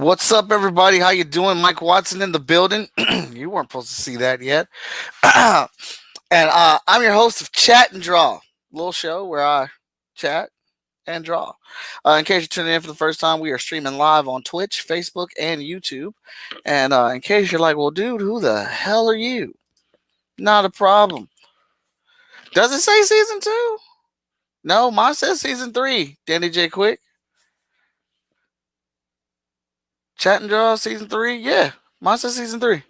What's up, everybody? How you doing? Mike Watson in the building. You weren't supposed to see that yet. And I'm your host of Chat and Draw, little show where I chat and draw. In case you're tuning in for the first time, we are streaming live on Twitch, Facebook, and YouTube. And in case you're like, well, dude, who the hell are you? Not a problem. Does it say season 2? No, mine says season 3. Danny J. Quick. Chat and Draw season 3? Yeah, mine says season 3.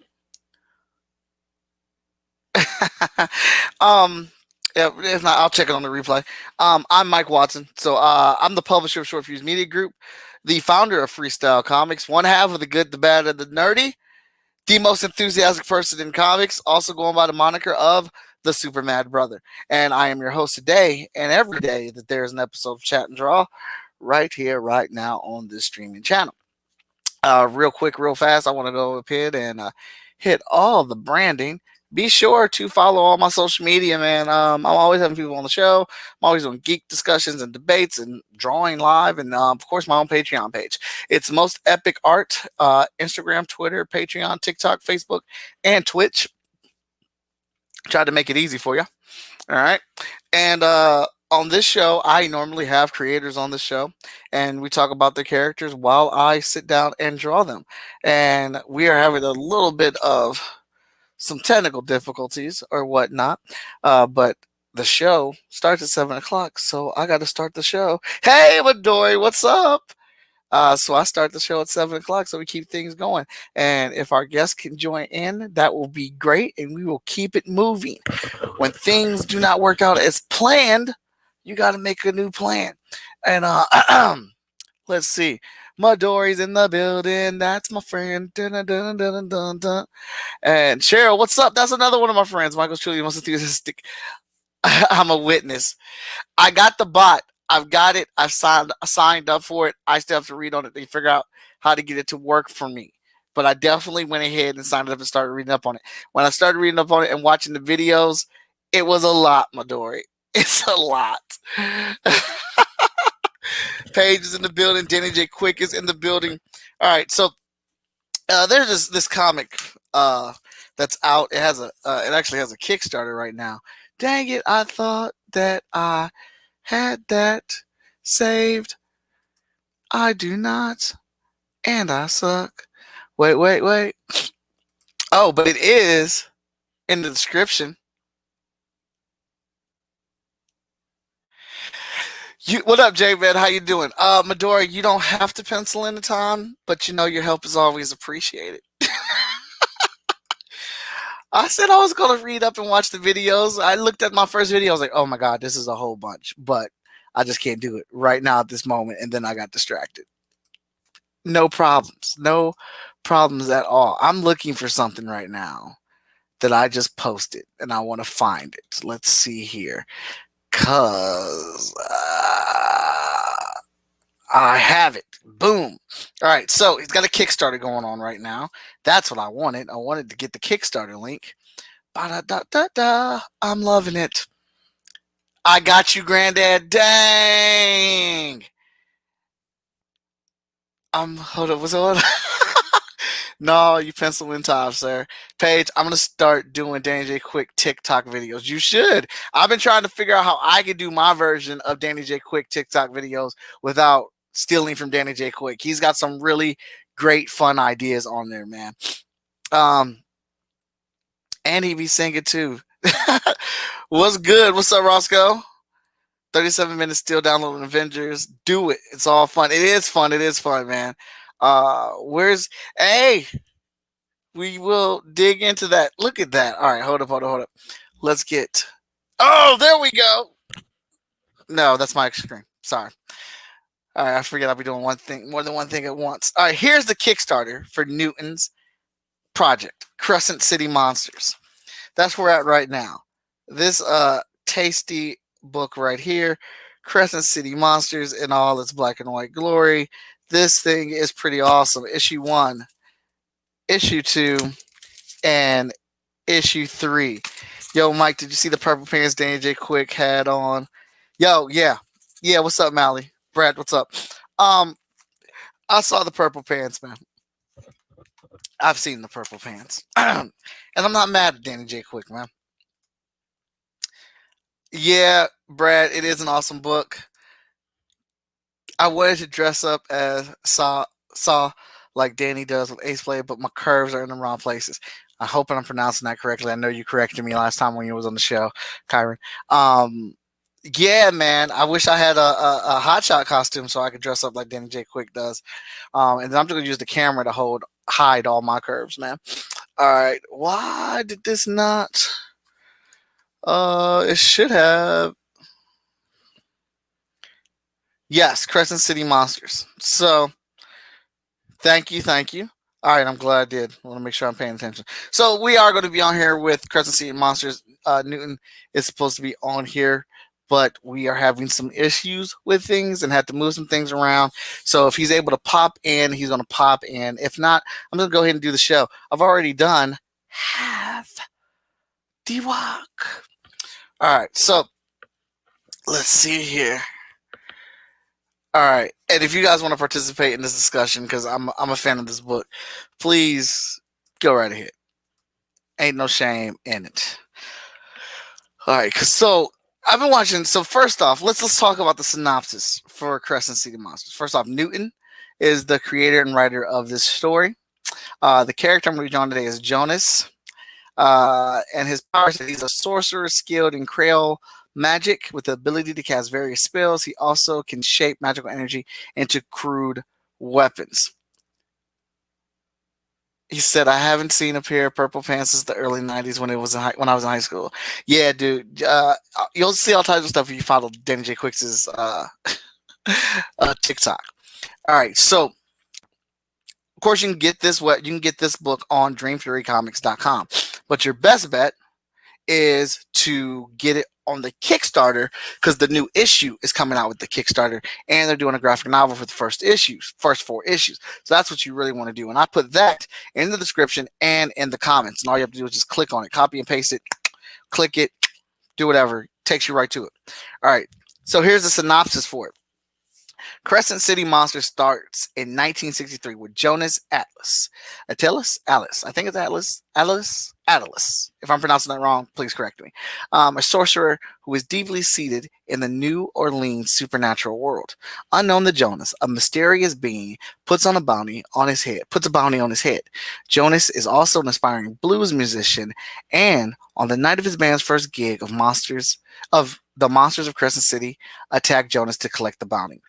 um, yeah, if not, I'll check it on the replay. I'm Mike Watson. So I'm the publisher of Short Fuse Media Group, the founder of Freestyle Comics, one half of the good, the bad, and the nerdy, the most enthusiastic person in comics, also going by the moniker of the Super Mad Brother. And I am your host today and every day that there's an episode of Chat and Draw right here, right now on this streaming channel. Real quick, real fast, I want to go up here and hit all the branding. Be sure to follow all my social media, man. I'm always having people on the show. I'm always doing geek discussions and debates and drawing live, and of course, my own Patreon page. It's Most Epic Art, Instagram, Twitter, Patreon, TikTok, Facebook, and Twitch. Tried to make it easy for you. All right. And on this show, I normally have creators on the show, and we talk about their characters while I sit down and draw them. And we are having a little bit of some technical difficulties or whatnot, but the show starts at 7 o'clock, so I got to start the show. Hey, Midori, what's up? So I start the show at 7 o'clock, so we keep things going. And if our guests can join in, that will be great, and we will keep it moving. When things do not work out as planned, you got to make a new plan. And let's see. Midori's in the building. That's my friend. Dun, dun, dun, dun, dun, dun. And Cheryl, what's up? That's another one of my friends. Michael's truly the most enthusiastic. I'm a witness. I got the bot. I've got it. I've signed up for it. I still have to read on it to figure out how to get it to work for me. But I definitely went ahead and signed up and started reading up on it. When I started reading up on it and watching the videos, it was a lot, Midori. It's a lot. Paige is in the building. Danny J. Quick is in the building. All right, so there's this comic that's out. It actually has a Kickstarter right now. Dang it! I thought that I had that saved. I do not, and I suck. Wait. Oh, but it is in the description. What up, J-Man? How you doing? Midori, you don't have to pencil in the time, but your help is always appreciated. I said I was going to read up and watch the videos. I looked at my first video. I was like, oh my God, this is a whole bunch. But I just can't do it right now at this moment. And then I got distracted. No problems. No problems at all. I'm looking for something right now that I just posted. And I want to find it. Let's see here. Because I have it. Boom. All right. So he's got a Kickstarter going on right now. That's what I wanted. I wanted to get the Kickstarter link. Ba-da-da-da-da. I'm loving it. I got you, Granddad. Dang. Hold up. What's on? No, you pencil in time, sir. Paige, I'm going to start doing Danny J. Quick TikTok videos. You should. I've been trying to figure out how I can do my version of Danny J. Quick TikTok videos without stealing from Danny J. Quick. He's got some really great, fun ideas on there, man. And he be singing too. What's good? What's up, Roscoe? 37 minutes still downloading Avengers. Do it. It's all fun. It is fun. It is fun, man. Hey, we will dig into that. Look at that. All right, hold up. Let's get. Oh, there we go. No, that's my screen. Sorry. All right, I forget I'll be doing more than one thing at once. All right, here's the Kickstarter for Newton's project, Crescent City Monsters. That's where we're at right now. This tasty book right here, Crescent City Monsters in all its black and white glory. This thing is pretty awesome. Issue 1, Issue 2, and Issue 3. Yo, Mike, did you see the purple pants Danny J. Quick had on? Yo, yeah. What's up, Mally? Brad, what's up? I saw the purple pants, man. I've seen the purple pants, and I'm not mad at Danny J. Quick, man. Yeah, Brad, it is an awesome book. I wanted to dress up as Saw like Danny does with Ace Blade, but my curves are in the wrong places. I hope I'm pronouncing that correctly. I know you corrected me last time when you was on the show, Kyron. Um, yeah, man. I wish I had a hotshot costume so I could dress up like Danny J. Quick does. And then I'm just gonna use the camera to hide all my curves, man. All right. Why did this not? It should have. Yes, Crescent City Monsters. So thank you. All right, I'm glad I did. I want to make sure I'm paying attention. So we are going to be on here with Crescent City Monsters. Newton is supposed to be on here, but we are having some issues with things and had to move some things around. So if he's able to pop in, he's going to pop in. If not, I'm going to go ahead and do the show. I've already done half the walk. All right, so let's see here. All right, and if you guys want to participate in this discussion, because I'm a fan of this book, please go right ahead. Ain't no shame in it. All right, so I've been watching. So first off, let's talk about the synopsis for Crescent City Monsters. First off, Newton is the creator and writer of this story. The character I'm going to be drawing today is Jonas, and his powers. He's a sorcerer skilled in Creole Magic with the ability to cast various spells. He also can shape magical energy into crude weapons. He said, "I haven't seen a pair of purple pants since the early '90s when when I was in high school." Yeah, dude. You'll see all types of stuff if you follow Danny J. Quick's TikTok. All right, so of course you can get this book on DreamFuryComics.com, but your best bet is to get it on the Kickstarter because the new issue is coming out with the Kickstarter and they're doing a graphic novel for the first 4 issues. So that's what you really want to do. And I put that in the description and in the comments. And all you have to do is just click on it, copy and paste it, click it, do whatever. It takes you right to it. All right. So here's the synopsis for it. Crescent City Monsters starts in 1963 with Jonas Atelus. Alice. I think it's Atelus. If I'm pronouncing that wrong, please correct me. A sorcerer who is deeply seated in the New Orleans supernatural world. Unknown to Jonas, a mysterious being puts a bounty on his head. Jonas is also an aspiring blues musician, and on the night of his band's first gig the Monsters of Crescent City attack Jonas to collect the bounty.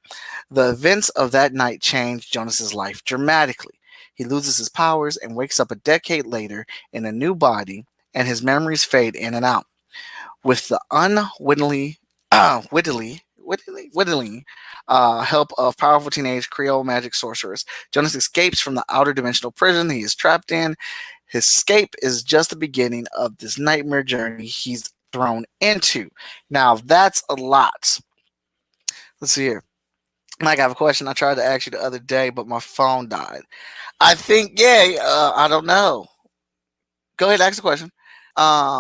The events of that night change Jonas's life dramatically. He loses his powers and wakes up a decade later in a new body, and his memories fade in and out. With the wittily help of powerful teenage Creole Magic sorcerers, Jonas escapes from the outer dimensional prison he is trapped in. His escape is just the beginning of this nightmare journey he's thrown into. Now, that's a lot. Let's see here. Mike, I have a question I tried to ask you the other day, but my phone died. I think, I don't know. Go ahead, ask the question.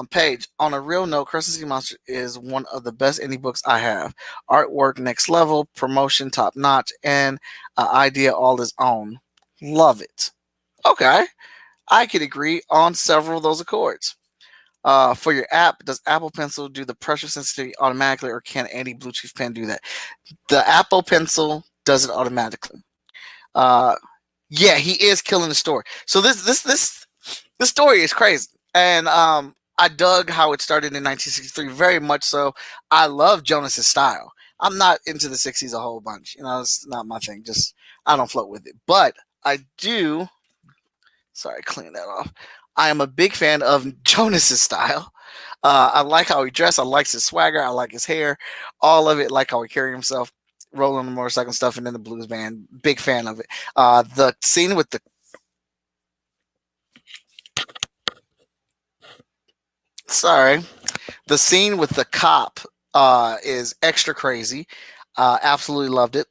Paige, on a real note, Crescent City Monster is one of the best indie books I have. Artwork next level, promotion top notch, and idea all his own. Love it. Okay, I could agree on several of those accords. For your app, does Apple Pencil do the pressure sensitivity automatically, or can any Bluetooth pen do that? The Apple Pencil does it automatically. Uh, yeah, he is killing the story. So this story is crazy, and I dug how it started in 1963 very much. So I love Jonas's style. I'm not into the 60s a whole bunch. It's not my thing. Just I don't float with it, but I do. Sorry, clean that off. I am a big fan of Jonas's style. I like how he dressed. I like his swagger. I like his hair. All of it. Like how he carry himself, rolling the motorcycle and stuff, and then the blues band. Big fan of it. The scene with the the scene with the cop is extra crazy. Absolutely loved it,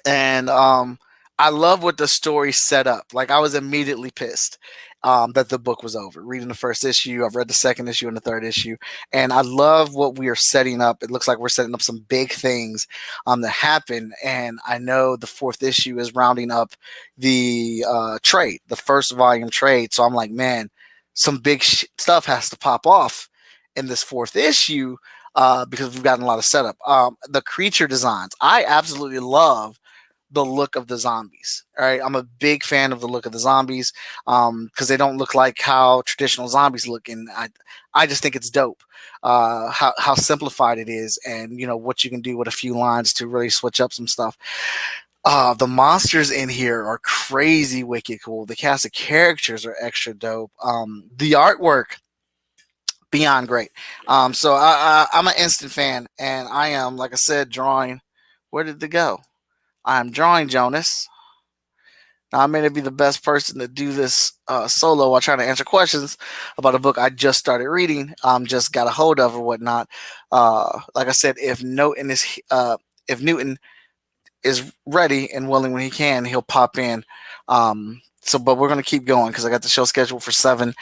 and I love what the story set up. Like I was immediately pissed, that the book was over. Reading the first issue, I've read the second issue and the third issue, and I love what we are setting up. It looks like we're setting up some big things that happen, and I know the fourth issue is rounding up the trade, the first volume trade. So I'm like, man, some big stuff has to pop off in this fourth issue because we've gotten a lot of setup. The creature designs, I absolutely love the look of the zombies. All right, I'm a big fan of the look of the zombies because they don't look like how traditional zombies look, and I just think it's dope how simplified it is, and what you can do with a few lines to really switch up some stuff. The monsters in here are crazy wicked cool. The cast of characters are extra dope. The artwork beyond great. So I'm an instant fan, and I am, like I said, drawing. Where did it go? I'm drawing Jonas. Now, I may not be the best person to do this solo while trying to answer questions about a book I just started reading, just got a hold of or whatnot. Like I said, if Newton is ready and willing when he can, he'll pop in. But we're gonna keep going because I got the show scheduled for 7,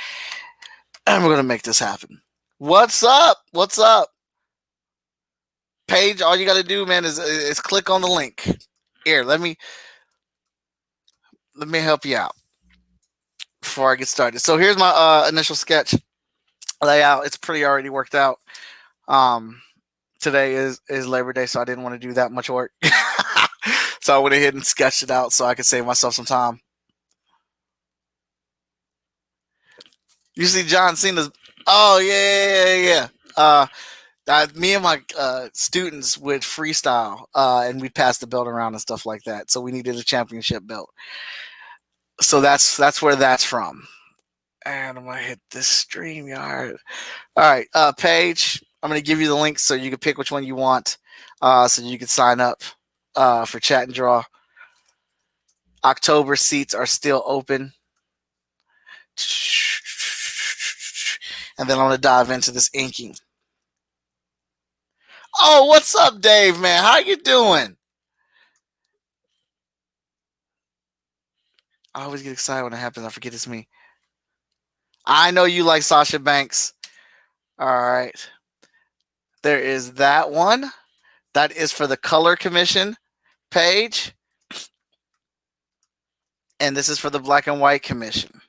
and we're gonna make this happen. What's up? What's up? Paige, all you got to do, man, is click on the link. Here, let me help you out before I get started. So here's my initial sketch layout. It's pretty already worked out. Today is Labor Day, so I didn't want to do that much work. So I went ahead and sketched it out so I could save myself some time. You see John Cena's. Oh yeah. Me and my students would freestyle, and we'd pass the belt around and stuff like that. So we needed a championship belt. So that's where that's from. And I'm gonna hit this StreamYard. All right, Paige, I'm gonna give you the link so you can pick which one you want, so you can sign up for Chat and Draw. October seats are still open. And then I'm gonna dive into this inking. Oh, what's up, Dave, man? How you doing? I always get excited when it happens. I forget it's me. I know you like Sasha Banks. All right. There is that one. That is for the Color Commission page. And this is for the Black and White Commission.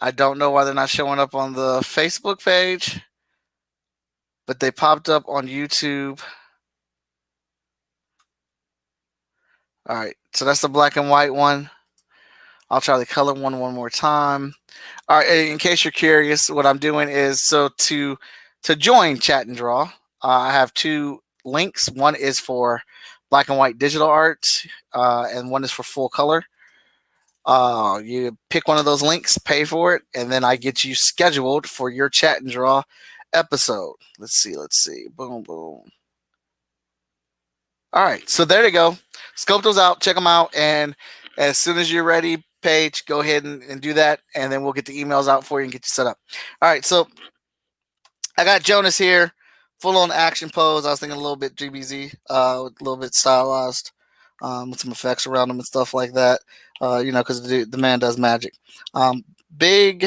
I don't know why they're not showing up on the Facebook page, but they popped up on YouTube. All right, so that's the black and white one. I'll try the color one more time. All right, in case you're curious, what I'm doing is to join Chat and Draw, I have 2 links. One is for black and white digital art, and one is for full color. You pick one of those links, pay for it, and then I get you scheduled for your Chat and Draw episode. Let's see. Boom. All right, so there you go. Scope those out, check them out, and as soon as you're ready, Paige, go ahead and do that, and then we'll get the emails out for you and get you set up. All right, so I got Jonas here, full on action pose. I was thinking a little bit GBZ, a little bit stylized, with some effects around him and stuff like that. Because the man does magic. Big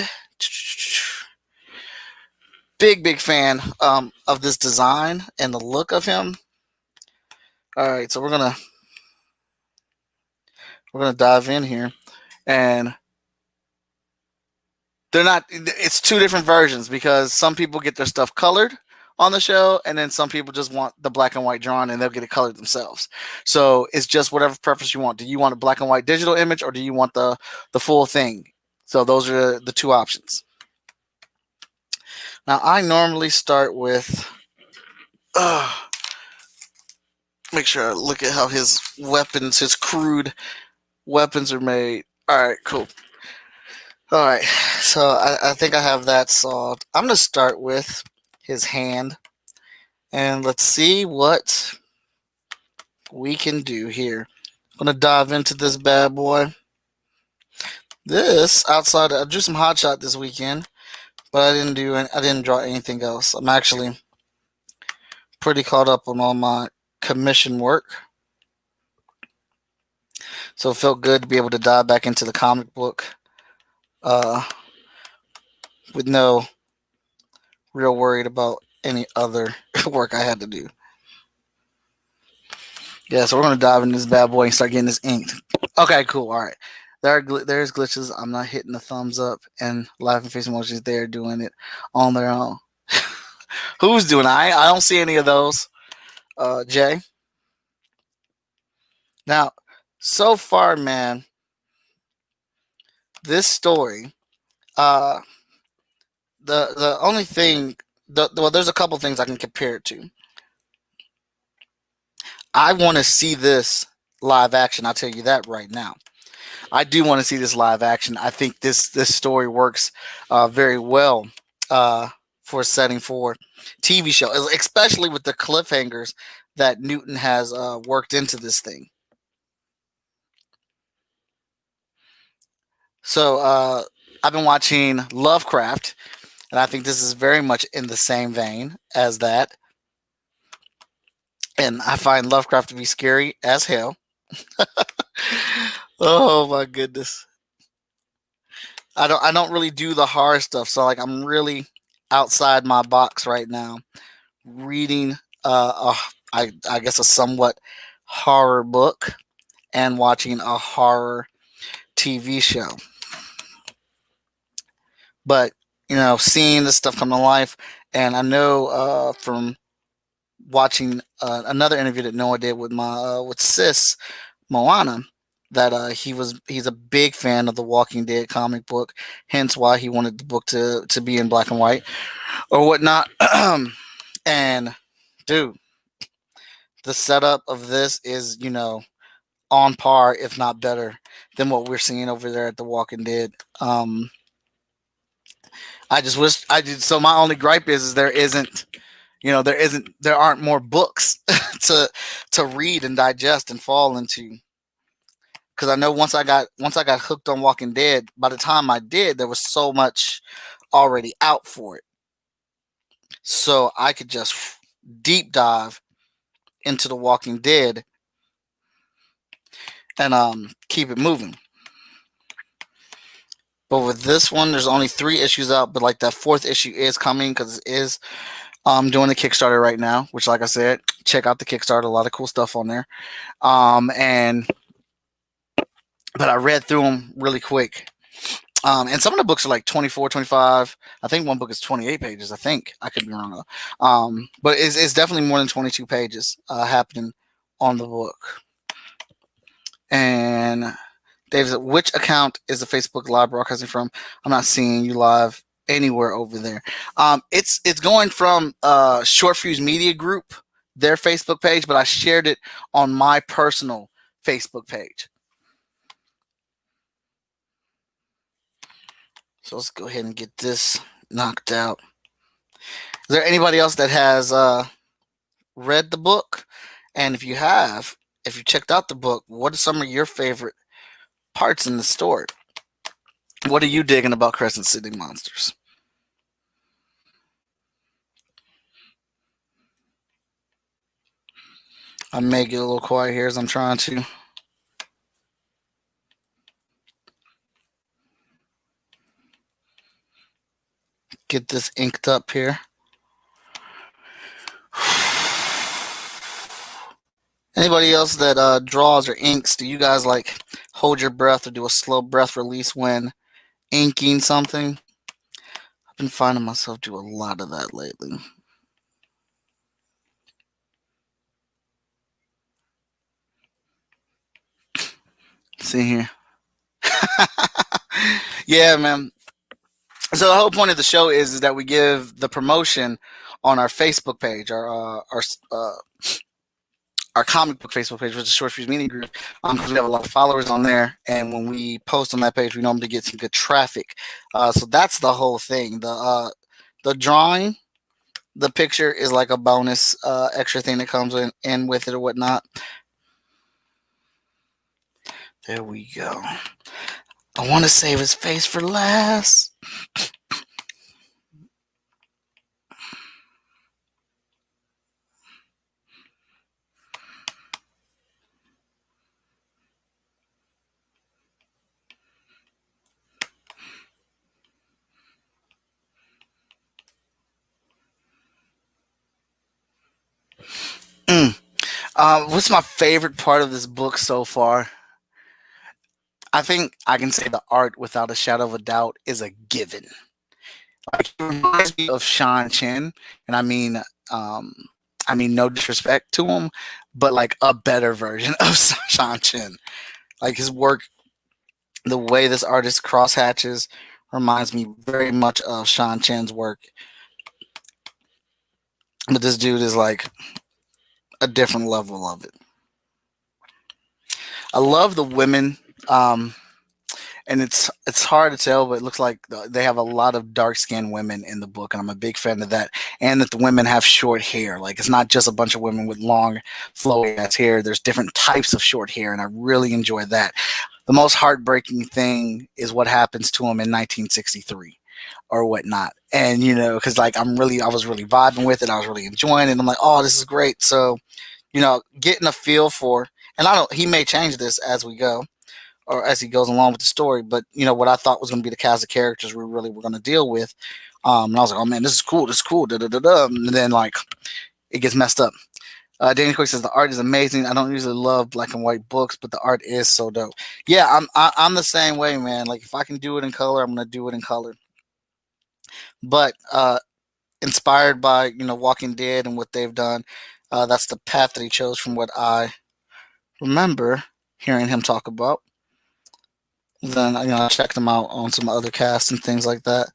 fan of this design and the look of him. All right, so we're gonna dive in here, and it's 2 different versions because some people get their stuff colored on the show, and then some people just want the black and white drawn and they'll get it colored themselves. So it's just whatever preference you want. Do you want a black and white digital image, or do you want the full thing? So those are the 2 options. Now I normally start with make sure I look at how his crude weapons are made. All right, cool. All right, so I think I have that solved. I'm going to start with his hand, and let's see what we can do here. I'm going to dive into this bad boy. I drew some hot shot this weekend, but I didn't draw anything else. I'm actually pretty caught up on all my commission work. So it felt good to be able to dive back into the comic book uh, with no real worried about any other work I had to do. Yeah, so we're gonna dive into this bad boy and start getting this inked. Okay, cool. All right. There's glitches. I'm not hitting the thumbs up and laughing face emojis. They're doing it on their own. Who's doing it? I don't see any of those. Jay. Now, so far, man, this story. Uh, the only thing. Well, there's a couple things I can compare it to. I want to see this live action. I'll tell you that right now. I do want to see this live action. I think this story works very well uh, for a setting for TV show, especially with the cliffhangers that Newton has worked into this thing. So I've been watching Lovecraft, and I think this is very much in the same vein as that. And I find Lovecraft to be scary as hell. Oh my goodness. I don't really do the horror stuff, so like I'm really outside my box right now, reading I guess a somewhat horror book and watching a horror TV show. But seeing this stuff come to life, and I know from watching another interview that Noah did with my with Sis Moana that he's a big fan of the Walking Dead comic book, hence why he wanted the book to be in black and white or whatnot. And dude, the setup of this is on par, if not better, than what we're seeing over there at the Walking Dead. I just wish I did. So my only gripe is there aren't more books to read and digest and fall into. Because I know once I got hooked on Walking Dead, by the time I did, there was so much already out for it, so I could just deep dive into the Walking Dead and keep it moving. But with this one, there's only 3 issues out, but like that 4th issue is coming because it is doing the Kickstarter right now. Which, like I said, check out the Kickstarter. A lot of cool stuff on there. And but I read through them really quick. And some of the books are like 24, 25. I think one book is 28 pages. I think I could be wrong though. But it's definitely more than 22 pages happening on the book. And Dave said, which account is the Facebook live broadcasting from? I'm not seeing you live anywhere over there. It's going from Short Fuse Media Group, their Facebook page, but I shared it on my personal Facebook page. So let's go ahead and get this knocked out. Is there anybody else that has read the book? And if you have, if you checked out the book, what are some of your favorite parts in the story? What are you digging about Crescent City Monsters? I may get a little quiet here as I'm trying to get this inked up here. Anybody else that draws or inks, do you guys like hold your breath or do a slow breath release when inking something? I've been finding myself do a lot of that lately. See here. Yeah, man. So the whole point of the show is that we give the promotion on our Facebook page, our comic book Facebook page, which is Short Fuse Media Group, because we have a lot of followers on there, and when we post on that page, we normally get some good traffic. So that's the whole thing. The drawing, the picture is like a bonus extra thing that comes in with it or whatnot. There we go. I want to save his face for last. What's my favorite part of this book so far? I think I can say the art, without a shadow of a doubt, is a given. Like, it reminds me of Sean Chen, and um, I mean, no disrespect to him, but like a better version of Sean Chen. Like his work, the way this artist cross hatches, reminds me very much of Sean Chen's work. But this dude is like a different level of it. I love the women. Um, and it's hard to tell, but it looks like they have a lot of dark skinned women in the book, and I'm a big fan of that. And that the women have short hair. Like, it's not just a bunch of women with long, flowy ass hair. There's different types of short hair, and I really enjoy that. The most heartbreaking thing is what happens to him in 1963 or whatnot. And because like I was really vibing with it. I was really enjoying it. I'm like, oh, this is great. So, getting a feel for, and I don't. He may change this as we go or as he goes along with the story. But what I thought was going to be the cast of characters we really were going to deal with, and I was like, oh man, this is cool, this is cool, da da da da. And then like it gets messed up. Danny Quick says the art is amazing. I don't usually love black and white books, but the art is so dope. Yeah, I'm the same way, man. Like if I can do it in color, I'm gonna do it in color. But inspired by Walking Dead and what they've done, that's the path that he chose from what I remember hearing him talk about. Then I checked him out on some other casts and things like that.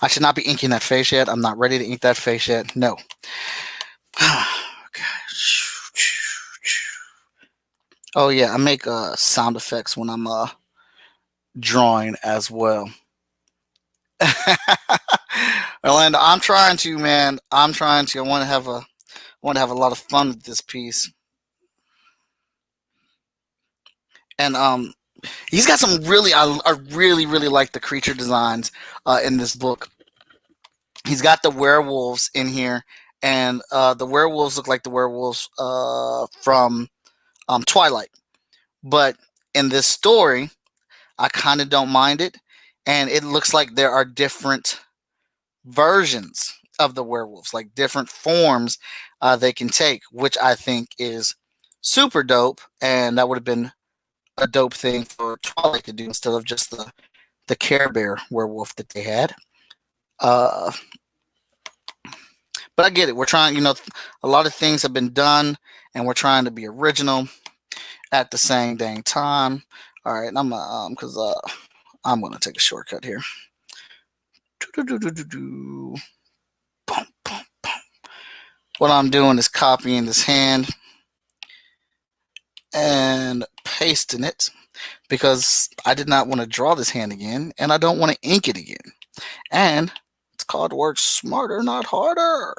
I should not be inking that face yet. I'm not ready to ink that face yet. No. Okay. Oh yeah, I make sound effects when I'm drawing as well. Orlando, I'm trying to, man. I'm trying to. I want to have a lot of fun with this piece. And he's got some really I really really like the creature designs in this book. He's got the werewolves in here, and the werewolves look like the werewolves from Twilight. But in this story, I kind of don't mind it, and it looks like there are different versions of the werewolves, like different forms they can take, which I think is super dope, and that would have been a dope thing for Twilight to do instead of just the Care Bear werewolf that they had. Uh, but I get it. We're trying, a lot of things have been done, and we're trying to be original at the same dang time. All right, I'm because I'm gonna take a shortcut here. What I'm doing is copying this hand and pasting it because I did not want to draw this hand again, and I don't want to ink it again. And it's called work smarter, not harder.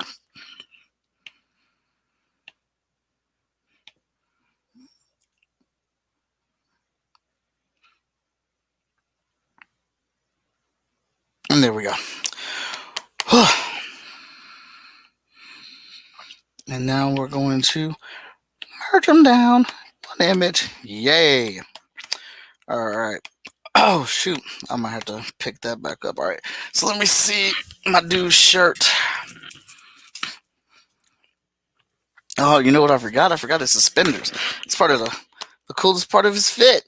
And there we go. And now we're going to merge them down. One image. Yay. All right. Oh, shoot. I might have to pick that back up. All right. So let me see my dude's shirt. Oh, you know what I forgot? I forgot his suspenders. It's part of the coolest part of his fit.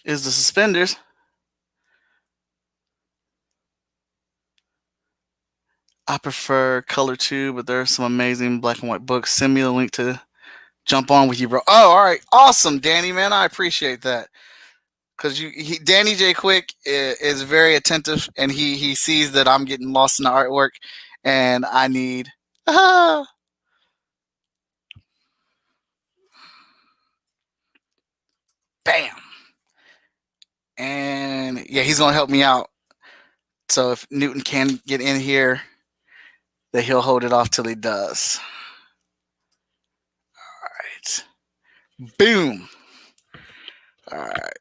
Is the suspenders. I prefer color too, but there are some amazing black and white books. Send me the link to jump on with you, bro. Oh, all right. Awesome, Danny, man. I appreciate that. Because Danny J. Quick is very attentive, and he sees that I'm getting lost in the artwork, and I need. Ah, bam. And yeah, he's going to help me out. So if Newton can get in here, that he'll hold it off till he does. All right. Boom. All right.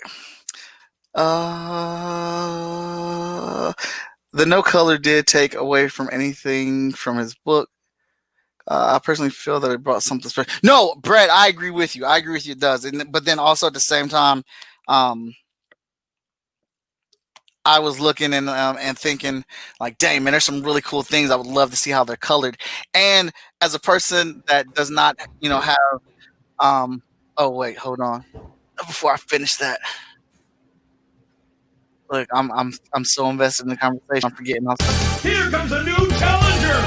The no color did take away from anything from his book. I personally feel that it brought something special. No, Brett, I agree with you. I agree with you. It does, but then also at the same time, um, I was looking and thinking like, dang man, there's some really cool things I would love to see how they're colored. And as a person that does not, have um. Oh wait, hold on. Before I finish that, look, I'm so invested in the conversation, I'm forgetting. Here comes a new challenger.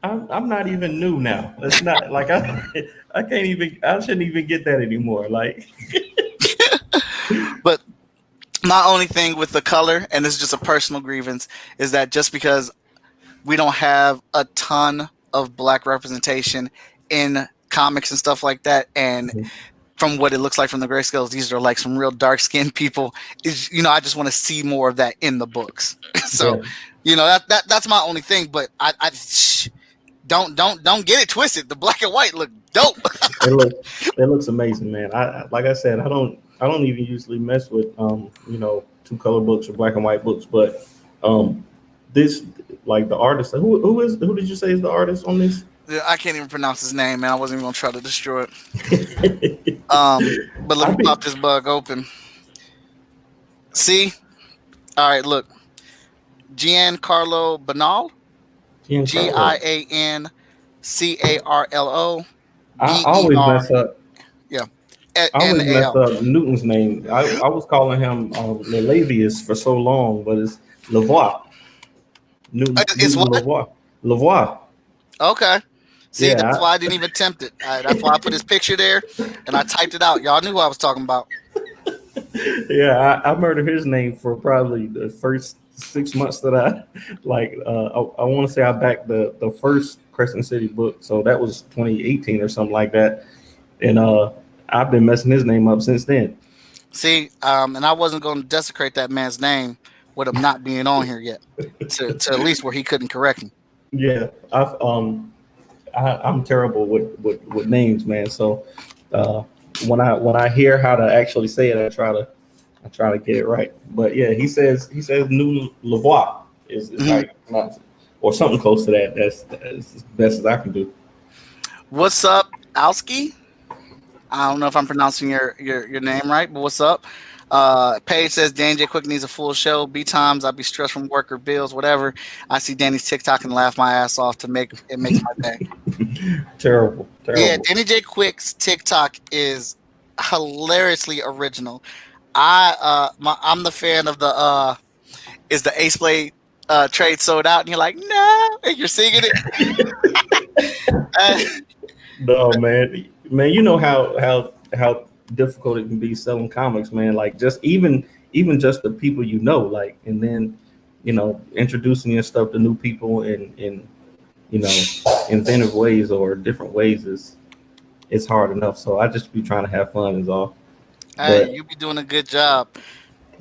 I'm not even new now. It's not like I can't even I shouldn't even get that anymore. Like But my only thing with the color, and this is just a personal grievance, is that just because we don't have a ton of black representation in comics and stuff like that, and from what it looks like from the grayscales, these are like some real dark skinned people. Is I just want to see more of that in the books. So, that's my only thing. But I don't get it twisted. The black and white look dope. it looks amazing, man. I like I said, I don't even usually mess with two color books or black and white books, but this like the artist who did you say is the artist on this? I can't even pronounce his name, man. I wasn't even gonna try to destroy it. But let me pop this bug open. See, all right, look, Giancarlo Banal, Giancarlo I always mess up. Yeah, I always mess up Newton's name. I was calling him Lilavois for so long, but it's Lavois. Newton Lilavois. Lavois. Okay. See, that's why I didn't even attempt it. That's why I put his picture there and I typed it out. Y'all knew who I was talking about. Yeah, I murdered his name for probably the first 6 months that I want to say I backed the first Crescent City book. So that was 2018 or something like that. And I've been messing his name up since then. See, and I wasn't going to desecrate that man's name with him not being on here yet, to at least where he couldn't correct me. Yeah, I'm terrible with names, man. So when I hear how to actually say it, I try to get it right. But yeah, he says Newton Lilavois is like or something close to that. That's as best as I can do. What's up, Alski? I don't know if I'm pronouncing your name right, but what's up? Paige says Dan J Quick needs a full show. B times I'd be stressed from work or bills, whatever. I see Danny's TikTok and laugh my ass off to make it makes my day. Terrible. Yeah, Danny J Quick's TikTok is hilariously original. I'm the fan of the is the Ace Blade trade sold out, and you're like, no, and you're singing it. No, man, you know how difficult it can be selling comics, man. Like just even just the people like, and then introducing your stuff to new people in inventive ways or different ways it's hard enough. So I just be trying to have fun is all. Hey, you be doing a good job.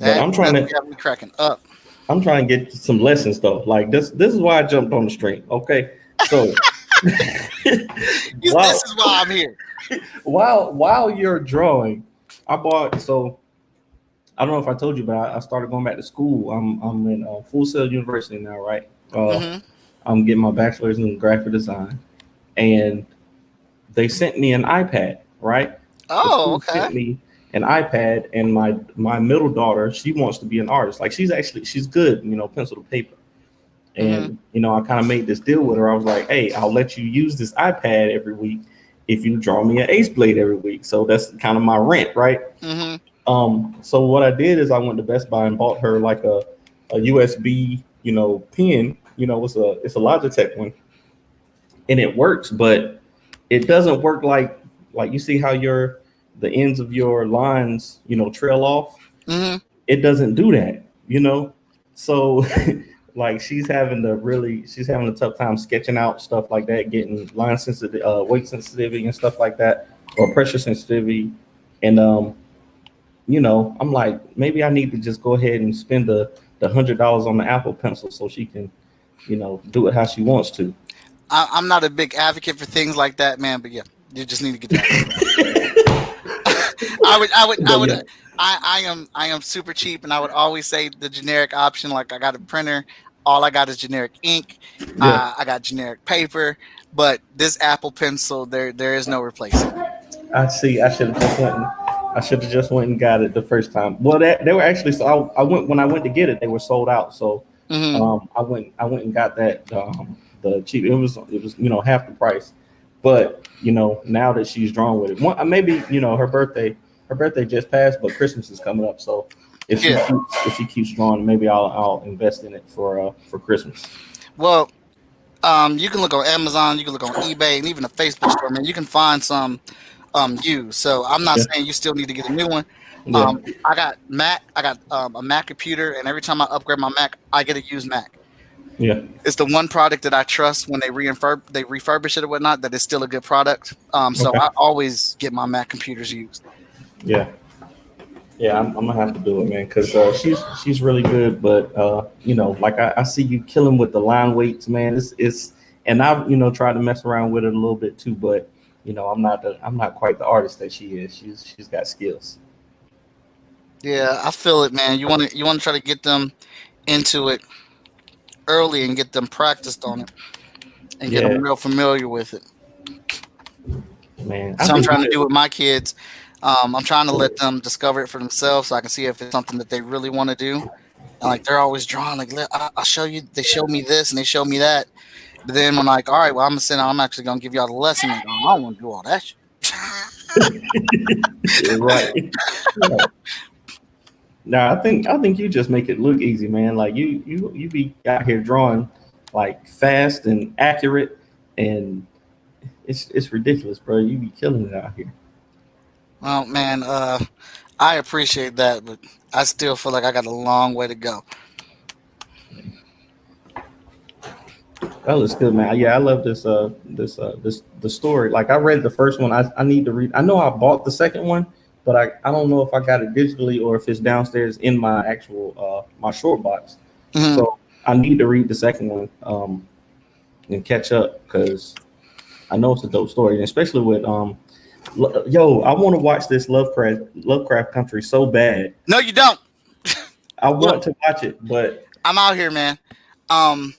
I'm trying to have me cracking up. I'm trying to get some lessons though. Like this is why I jumped on the stream. Okay, so this is why I'm here. While you're drawing, I bought. So I don't know if I told you, but I started going back to school. I'm in Full Sail University now, right? I'm getting my bachelor's in graphic design, and they sent me an iPad, right? Oh, okay. Sent me an iPad, and my middle daughter, she wants to be an artist. Like she's good, pencil to paper. And I kind of made this deal with her. I was like, hey, I'll let you use this iPad every week if you draw me an Ace Blade every week. So that's kind of my rent, right? So what I did is I went to Best Buy and bought her like a USB, pen. It's a Logitech one, and it works, but it doesn't work like you see how the ends of your lines, trail off. It doesn't do that, So like she's having a tough time sketching out stuff like that, getting line sensitivity, weight sensitivity and stuff like that, or pressure sensitivity. And I'm like, maybe I need to just go ahead and spend the $100 on the Apple Pencil so she can, do it how she wants to. I'm not a big advocate for things like that, man, but yeah, you just need to get that. I am super cheap, and I would always say the generic option. Like I got a printer, all I got is generic ink. I got generic paper, but this Apple Pencil, there is no replacement. I see. I should have just I should have just went and got it the first time. Well, they were actually so I went when I went to get it, they were sold out. So Mm-hmm. I went and got that the cheap. It was half the price, but now that she's drawn with it, maybe her birthday just passed, but Christmas is coming up. So Yeah. if she keeps drawing, maybe I'll invest in it for Christmas. Well, you can look on Amazon, you can look on eBay, and even the Facebook store. Man, you can find some used. So I'm not Yeah, saying you still need to get a new one. yeah, I got Mac. I got a Mac computer, and every time I upgrade my Mac, I get a used Mac. yeah, It's the one product that I trust when they refurbish it or whatnot. That is still a good product. So okay, I always get my Mac computers used. yeah. Yeah, I'm gonna have to do it, man, because she's really good. But like I see you killing with the line weights, man. And I've tried to mess around with it a little bit too, but I'm not quite the artist that she is. She's got skills. Yeah, I feel it, man. You want to try to get them into it early and get them practiced on it and get them Yeah, real familiar with it. man. I So I'm think trying to do with my kids. I'm trying to let them discover it for themselves, so I can see if it's something that they really want to do. And like they're always drawing, like I'll show you. They show me this and they show me that. But then I'm like, all right, well I'm gonna sit down. I'm actually gonna give y'all the lesson. Like, oh, I don't want to do all that shit. you're right. Right. Now I think you just make it look easy, man. Like you be out here drawing like fast and accurate, and it's ridiculous, bro. You be killing it out here. Well, man, I appreciate that, but I still feel like I got a long way to go. That looks good, man. Yeah, I love this the story. Like I read the first one. I need to read. I know I bought the second one, but I don't know if I got it digitally or if it's downstairs in my actual my short box. Mhm. So I need to read the second one and catch up because I know it's a dope story, and especially with yo, I want to watch this Lovecraft Country so bad. No, you don't. I Look, want to watch it, but I'm out here, man. Um,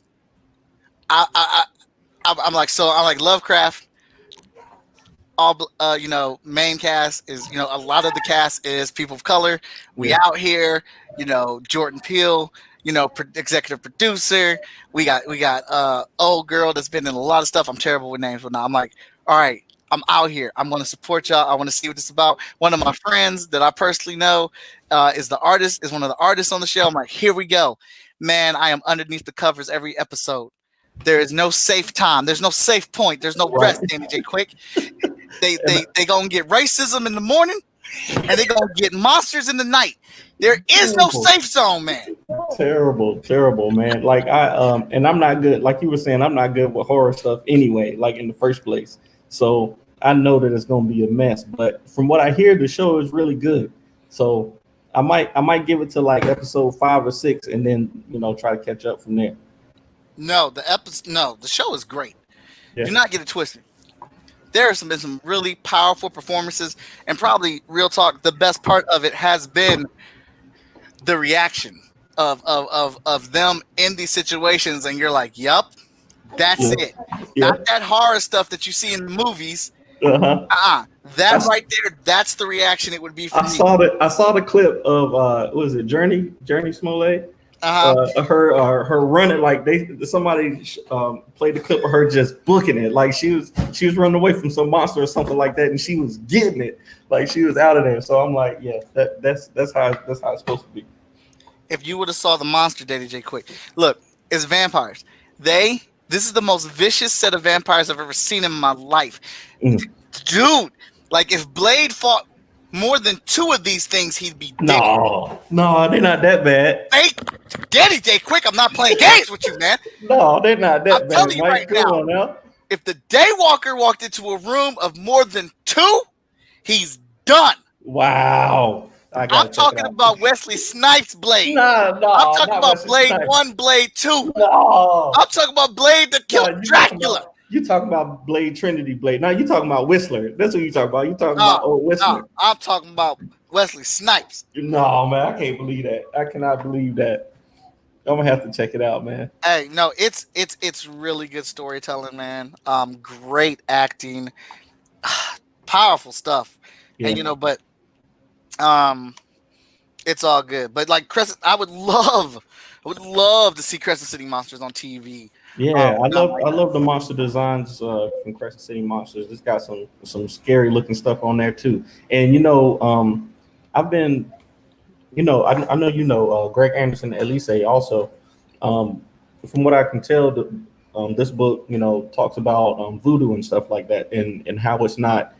I, I, I'm like Lovecraft. All main cast is a lot of the cast is people of color. We yeah, out here, Jordan Peele, executive producer. We got old girl that's been in a lot of stuff. I'm terrible with names, but now I'm like, all right, I'm out here. I'm going to support y'all. I want to see what this is about. One of my friends that I personally know is one of the artists on the show. I'm like, here we go, man. I am underneath the covers every episode. There is no safe time. There's no safe point. There's no right. rest, Danny J. Quick. They And they they gonna get racism in the morning, and they gonna get monsters in the night. There is no terrible. safe zone, man. Terrible, terrible, man. Like and I'm not good. Like you were saying, I'm not good with horror stuff anyway. Like in the first place, so I know that it's gonna be a mess. But from what I hear, the show is really good. So I might give it to like episode 5 or 6, and then try to catch up from there. No, the show is great. Yeah, Do not get it twisted. There has been some really powerful performances, and probably real talk. The best part of it has been the reaction of them in these situations, and you're like, "Yup, that's yeah, it." yeah. Not that horror stuff that you see in the movies. Uh-huh. I, That right there, that's the reaction it would be for I me. saw the clip of what was it, Journey Smollett, Uh huh. her running like somebody played the clip of her just booking it like she was running away from some monster or something like that, and she was getting it like she was out of there. So I'm like, yeah, that's how it's supposed to be. If you would have saw the monster, Daddy J. Quick, look, it's vampires. This is the most vicious set of vampires I've ever seen in my life, Mm. dude. Like if Blade fought more than two of these things, he'd be dead. No, they're not that bad. Hey, Daddy J. Quick, I'm not playing games with you, man. No, they're not I'm that telling bad, you right Mike. Come now. on now. If the Daywalker walked into a room of more than two, he's done. Wow, I I'm gotta check it talking out. about Wesley Snipes' Blade. Nah, I'm no, talking not about Wesley Blade Snipes. 1, Blade 2. No. I'm talking about Blade that No, killed Dracula. you talking about Blade Trinity Blade. Now you talking about Whistler. That's what you talking about. You talking No, about old no, Whistler. I'm talking about Wesley Snipes. No, man, I can't believe that. I cannot believe that. I'm gonna have to check it out, man. Hey, no, it's really good storytelling, man. Great acting, powerful stuff, and Yeah, but Um, it's all good. But like Crescent, I would love to see Crescent City Monsters on TV. Yeah, With something like I that. love the monster designs from Crescent City Monsters. It's got some scary looking stuff on there too. And I've been I know Greg Anderson and Elise also. Um, from what I can tell, this book talks about voodoo and stuff like that, and how it's not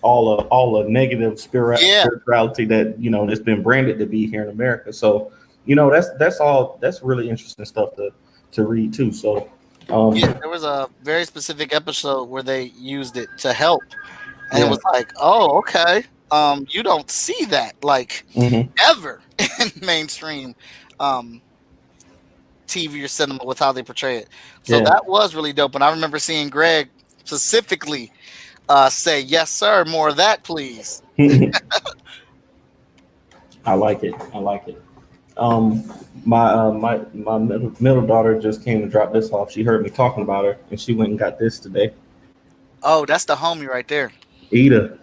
all a negative Yeah, spirituality that that's been branded to be here in America. So that's really interesting stuff to read too. So yeah. There was a very specific episode where they used it to help, and it yeah. was like, oh, okay. You don't see that like Hmm. ever in mainstream um TV or cinema with how they portray it. So Yeah. that was really dope. And I remember seeing Greg specifically say, "Yes, sir, more of that, please." I like it. I like it. Um, my middle daughter just came to drop this off. She heard me talking about her, and she went and got this today. Oh, that's the homie right there. Ida,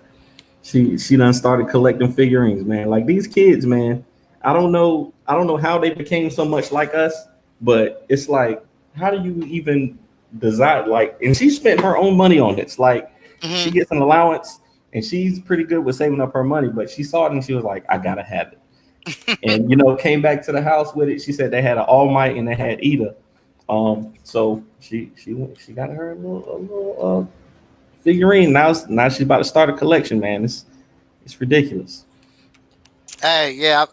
she done started collecting figurines, man. Like these kids, man. I don't know how they became so much like us, but it's like, how do you even design like? And she spent her own money on this. Like she Hmm. gets an allowance, and she's pretty good with saving up her money. But she saw it and she was like, I gotta have it. And came back to the house with it. She said they had an All Might and they had Ida. So she got her figurine. Now she's about to start a collection, man. It's ridiculous. Hey, yeah.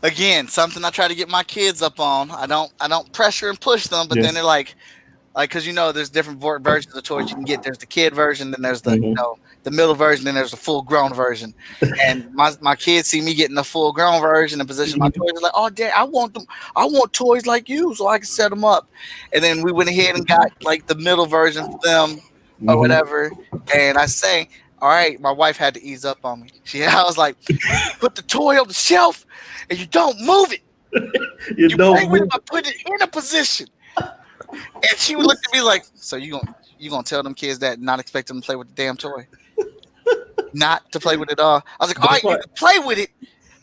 Again, something I try to get my kids up on. I don't pressure and push them, but Yeah. then they're like because there's different versions of toys you can get. There's the kid version, then there's the Hmm. the middle version, then there's the full grown version. And my kids see me getting the full grown version and position my toys. They're like, oh, dad, I want them. I want toys like you, so I can set them up. And then we went ahead and got like the middle version for them or Hmm. whatever. And I say, all right, my wife had to ease up on me. I was like, you put the toy on the shelf and you don't move it. You You play don't with it move by putting it in a position. And she would look at me like, "So you gonna tell them kids that and not expect them to play with the damn toy, not to play with it all?" I was like, "All the right, you part. can play with it,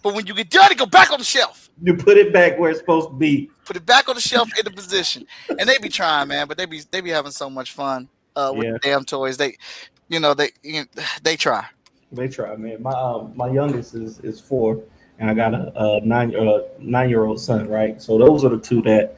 but when you get done, it go back on the shelf. You put it back where it's supposed to be. Put it back on the shelf in the position." And they be trying, man, but they be having so much fun with Yeah, the damn toys. They try. they try, man. My youngest is 4, and I got a 9-year old son, right? So those are the two that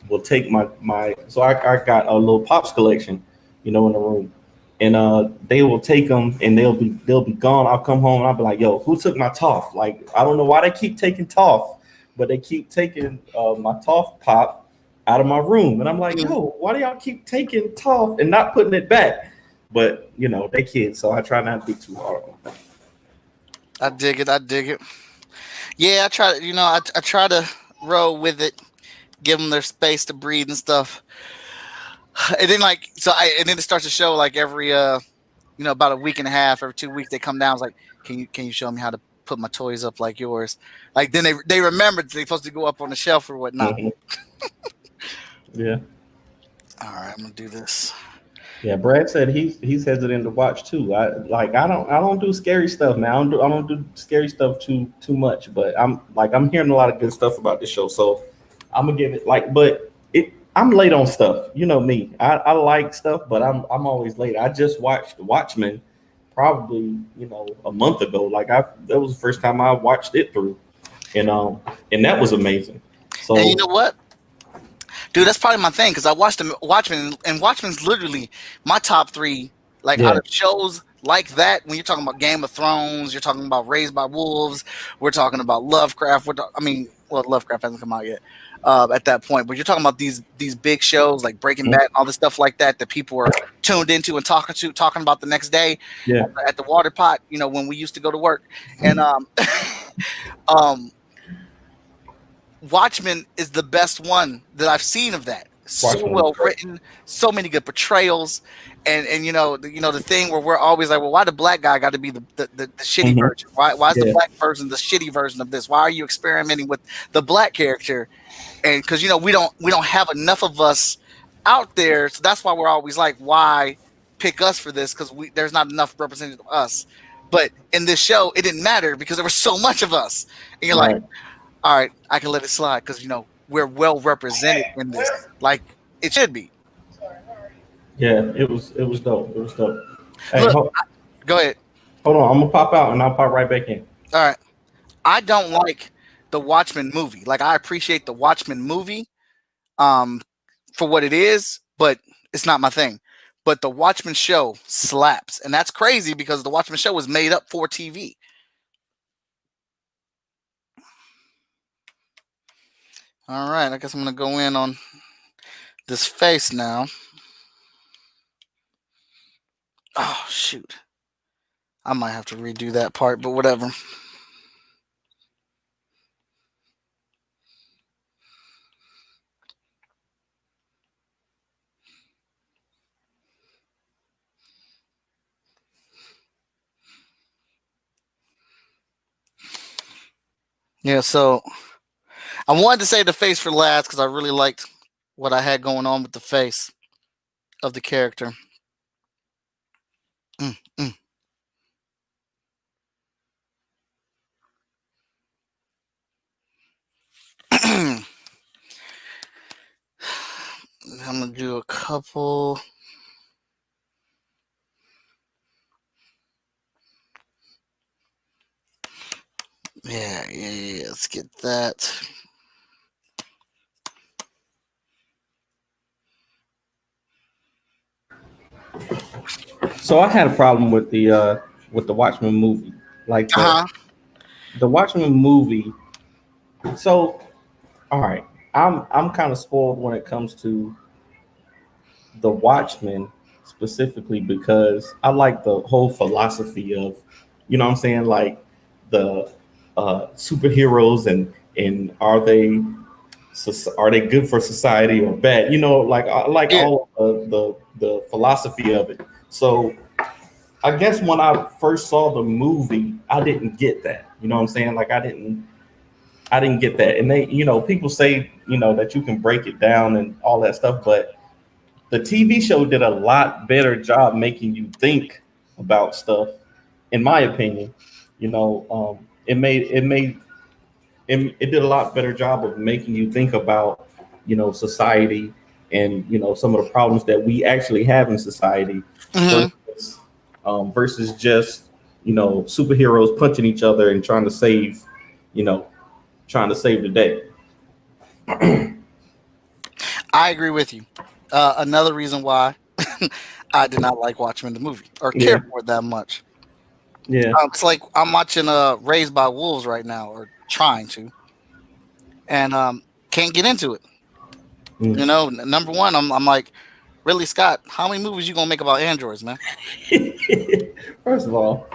will take my. So I got a little pops collection, in the room, and they will take them and they'll be gone. I'll come home and I'll be like, yo, who took my Toph? Like I don't know why they keep taking Toph, but they keep taking my Toph pop out of my room, and I'm like, Mm, yo, why do y'all keep taking Toph and not putting it back? But they kids, so I try not to be too hard on them. I dig it. I dig it. Yeah, I try. I try to roll with it, give them their space to breathe and stuff. And then and then it starts to show like every about a week and a half, every 2 weeks they come down. It's like, can you show me how to put my toys up like yours? Like then they remember they're supposed to go up on the shelf or whatnot. Mhm. Yeah. All right, I'm gonna do this. Yeah, Brad said he's hesitant to watch too. I don't do scary stuff, man. I don't do scary stuff too much. But I'm hearing a lot of good stuff about this show, so I'm gonna give it but I'm late on stuff. You know me. I like stuff, but I'm always late. I just watched Watchmen probably a month ago. That was the first time I watched it through, and and that was amazing. And you So know what, dude? That's probably my thing because I watched the Watchmen, and Watchmen's literally my top three. Like out yeah. of shows like that, when you're talking about Game of Thrones, you're talking about Raised by Wolves, we're talking about Lovecraft. Well, Lovecraft hasn't come out yet at that point, but you're talking about these big shows like Breaking Bad, and all the stuff like that that people are tuned into and talking about the next day Yeah. at the water pot. When we used to go to work, and um, Watchmen is the best one that I've seen of that. So Watchmen was well great. written, so many good portrayals, and the thing where we're always like, well, why the black guy got to be the shitty Hmm. version? Why is the Yeah. black version the shitty version of this? Why are you experimenting with the black character? And because we don't have enough of us out there, so that's why we're always like, why pick us for this? Because there's not enough representative of us. But in this show, it didn't matter because there was so much of us. And you're like, Right. all right, I can let it slide because we're well represented in this, like it should be. Yeah, it was dope. It was dope. Hey, Look, go ahead. hold on. I'm gonna pop out and I'll pop right back in. All right, I don't like the Watchmen movie. Like I appreciate the Watchmen movie, um, for what it is, but it's not my thing. But the Watchmen show slaps, and that's crazy because the Watchmen show was made up for TV. All right, I guess I'm gonna go in on this face now. Oh shoot, I might have to redo that part, but whatever. Yeah, so I wanted to say the face for last because I really liked what I had going on with the face of the character. Mm, mm. I'm gonna do a couple. Yeah. Let's get that. So I had a problem with the Watchmen movie. Like Uh huh. the Watchmen movie. So all right, I'm kind of spoiled when it comes to the Watchmen specifically because I like the whole philosophy of, you know what I'm saying, like the superheroes and are they good for society or bad? You know, like I like Yeah. all of the philosophy of it. So I guess when I first saw the movie, I didn't get that. You know what I'm saying? Like I didn't get that. And they, people say, that you can break it down and all that stuff, but the TV show did a lot better job making you think about stuff, in my opinion. It did a lot better job of making you think about, society and some of the problems that we actually have in society Hmm. versus just superheroes punching each other and you know, trying to save the day. I agree with you. Another reason why I did not like Watchmen the movie or care Yeah, for it that much. yeah. It's like I'm watching Raised by Wolves right now, or trying to, and can't get into it. Mm. Number one, I'm like, really, Scott? How many movies you gonna make about androids, man? First of all,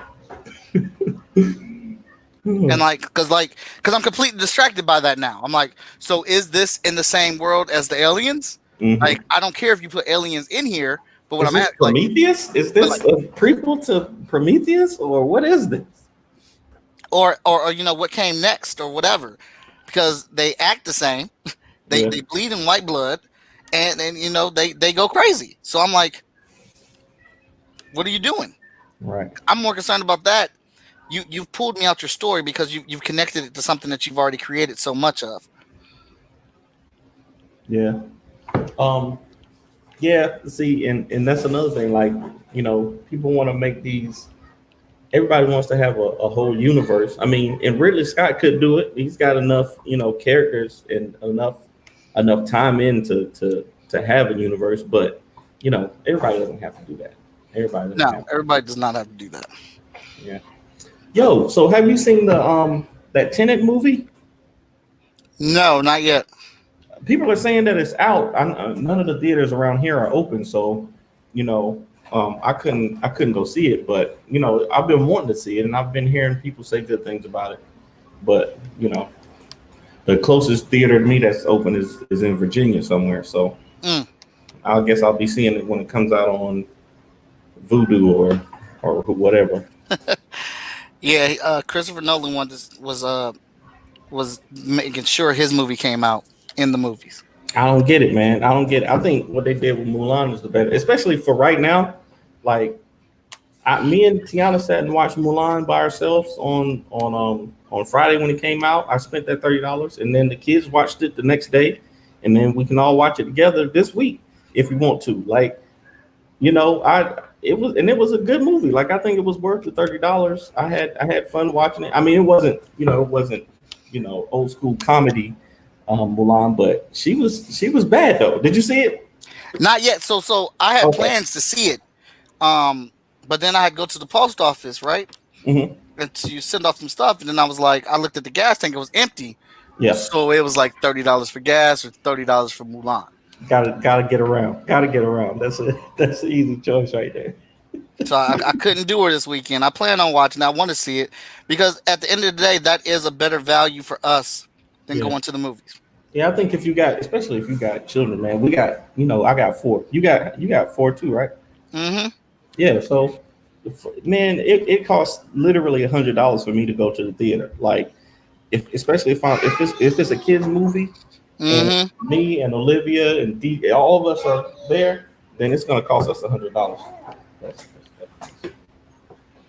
And hmm, cause I'm completely distracted by that now. I'm like, so is this in the same world as the aliens? Like, mhm. I don't care if you put aliens in here, but what Is I'm this at, like, Prometheus? Is but this like, a prequel to Prometheus, or what is this? or what came next or whatever, because they act the same. They Yeah, they bleed in white blood, and they go crazy. So I'm like, what are you doing? right. I'm more concerned about that. You've pulled me out your story because you've connected it to something that you've already created so much of. Yeah. Um. Yeah. See, and that's another thing. Like, people want to make these. Everybody wants to have a whole universe. I mean, and Ridley Scott could do it. He's got enough, characters and enough time in to have a universe. But everybody doesn't have to do that. Everybody doesn't No, have. everybody does not have to do that. Yeah. Yo, so have you seen the that Tenet movie? No, not yet. People are saying that it's out. None of the theaters around here are open, so I couldn't go see it. But I've been wanting to see it, and I've been hearing people say good things about it. But the closest theater to me that's open is in Virginia somewhere. So Mm. I guess I'll be seeing it when it comes out on Vudu or whatever. Yeah, Christopher Nolan was making sure his movie came out in the movies. I don't get it, man. I don't get it. I think what they did with Mulan is the better, especially for right now. Like Me and Tiana sat and watched Mulan by ourselves on Friday when it came out. I spent that $30, and then the kids watched it the next day, and then we can all watch it together this week if we want to. Like, I it was a good movie. Like, I think it was worth the $30. I had fun watching it. I mean, it wasn't old school comedy, Mulan, but she was bad though. Did you see it? Not yet. So I had Okay. plans to see it. Um, but then I had to go to the post office, right? Hmm. And to send off some stuff, and then I was like, I looked at the gas tank; it was empty. Yeah. So it was like $30 for gas or $30 for Mulan. Gotta get around. Gotta get around. That's an easy choice right there. So I couldn't do it this weekend. I plan on watching. I want to see it because at the end of the day, that is a better value for us than Yeah. going to the movies. Yeah, I think if you got, especially if you got children, man, we got, I got four. You got four too, right? Mm-hmm. Yeah. So, man, it costs literally $100 for me to go to the theater. Like, especially if it's a kids movie, and Mm-hmm. me and Olivia and all of us are there, then it's gonna cost us $100.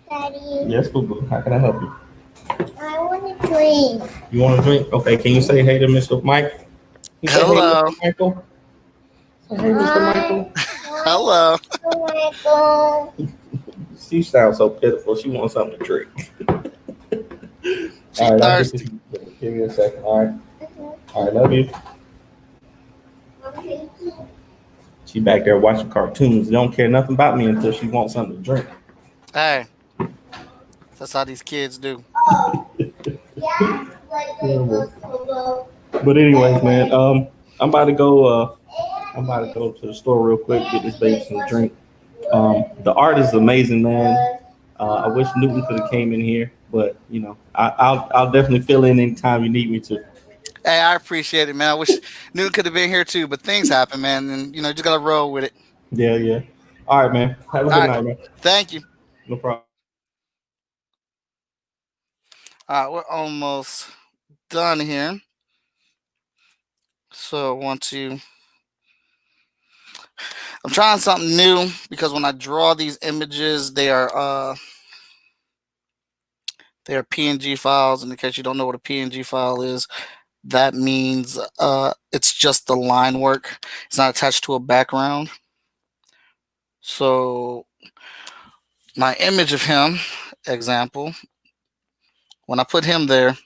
Daddy, Yes, boo boo. How can I help you? I want to drink. You want a drink? Okay. Can you say hey to Mr. Mike? Can you say hey, Hello. Mr. Michael? Say hey, Mr. Michael. Hello. Oh my god. She sounds so pitiful. She wants something to drink. She All right, I'll get this. thirsty. Give me a second. All right, love you. She back there watching cartoons. Don't care nothing about me until she wants something to drink. Hey, that's how these kids do. Yeah, like Terrible. solo. But anyways, man, I'm about to go. I'm about to go to the store real quick, get this baby some drink. The art is amazing, man. I wish Newton could have came in here, but I'll definitely fill in anytime you need me to. Hey, I appreciate it, man. I wish Newton could have been here too, but things happen, man, and just gotta roll with it. Yeah, yeah. All right, man. Have a All good right, night, man. thank you. No problem. All right, we're almost done here. So I want to. I'm trying something new because when I draw these images, they are PNG files. And in case you don't know what a PNG file is, that means it's just the line work. It's not attached to a background. So my image of him, example, when I put him there,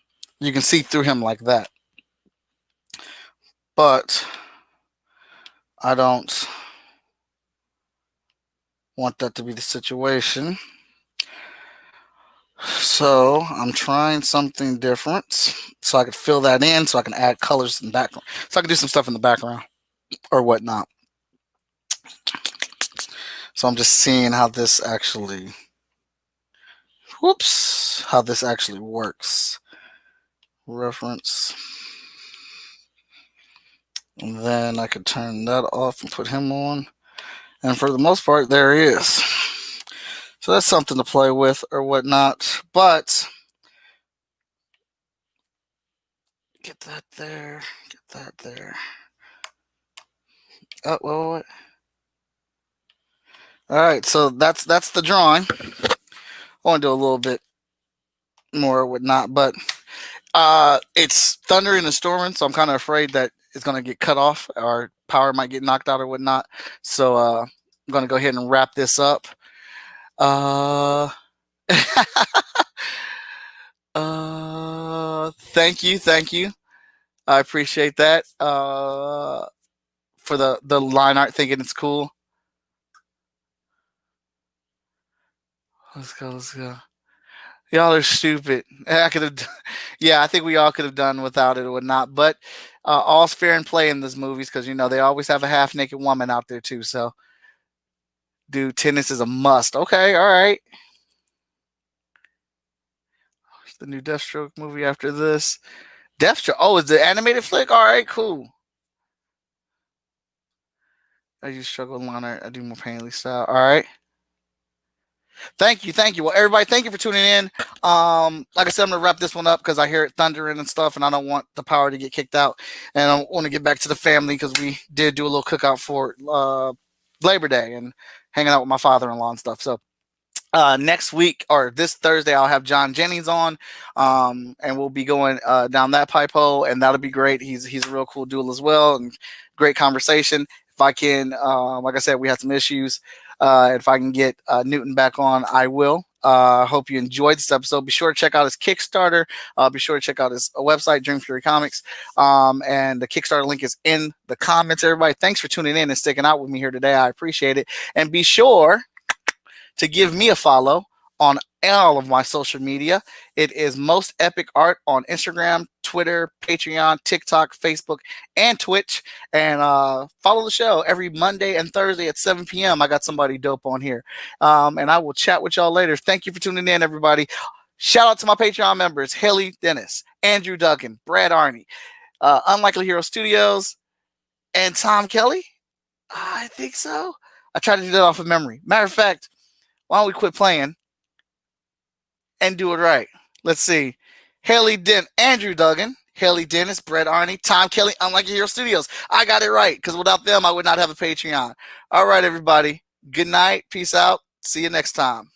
you can see through him like that. But I don't want that to be the situation. So I'm trying something different so I could fill that in so I can add colors in the background. So I can do some stuff in the background or whatnot. So I'm just seeing how this actually how this actually works. Reference. And then I could turn that off and put him on. And for the most part, there he is. So that's something to play with or whatnot. But get that there. Get that there. Oh, wait. All right, so that's the drawing. I want to do a little bit more or whatnot, but it's thundering and storming, so I'm kind of afraid that it's gonna get cut off or power might get knocked out or whatnot. So I'm gonna go ahead and wrap this up. Uh, thank you. I appreciate that. For the line art, thinking it's cool. Let's go. Y'all are stupid. I could have, yeah, I think we all could have done without it or whatnot. But all's fair and play in these movies because they always have a half naked woman out there too. So, dude, tennis is a must. Okay, all right. The new Deathstroke movie after this. Deathstroke. Oh, is the animated flick? All right, cool. I use struggle line art. I do more painterly style. All right. Thank you. Well, everybody, thank you for tuning in. Like I said, I'm gonna wrap this one up because I hear it thundering and stuff, and I don't want the power to get kicked out. And I want to get back to the family because we did do a little cookout for Labor Day and hanging out with my father-in-law and stuff. So next week or this Thursday, I'll have John Jennings on, and we'll be going down that pipe hole, and that'll be great. He's a real cool dude as well, and great conversation. If I can, like I said, we had some issues. If I can get Newton back on, I will. Hope you enjoyed this episode. Be sure to check out his Kickstarter. Be sure to check out his website, Dream Fury Comics. And the Kickstarter link is in the comments. Everybody, thanks for tuning in and sticking out with me here today. I appreciate it. And be sure to give me a follow on all of my social media. It is Most Epic Art on Instagram, Twitter, Patreon, TikTok, Facebook, and Twitch. And follow the show every Monday and Thursday at 7 p.m. I got somebody dope on here. And I will chat with y'all later. Thank you for tuning in, everybody. Shout out to my Patreon members, Haley Dennis, Andrew Duggan, Brad Arney, Unlikely Hero Studios, and Tom Kelly. I think so. I tried to do that off of memory. Matter of fact, why don't we quit playing and do it right? Let's see. Andrew Duggan, Haley Dennis, Brett Arney, Tom Kelly, Unlikely Hero Studios. I got it right, because without them, I would not have a Patreon. All right, everybody. Good night. Peace out. See you next time.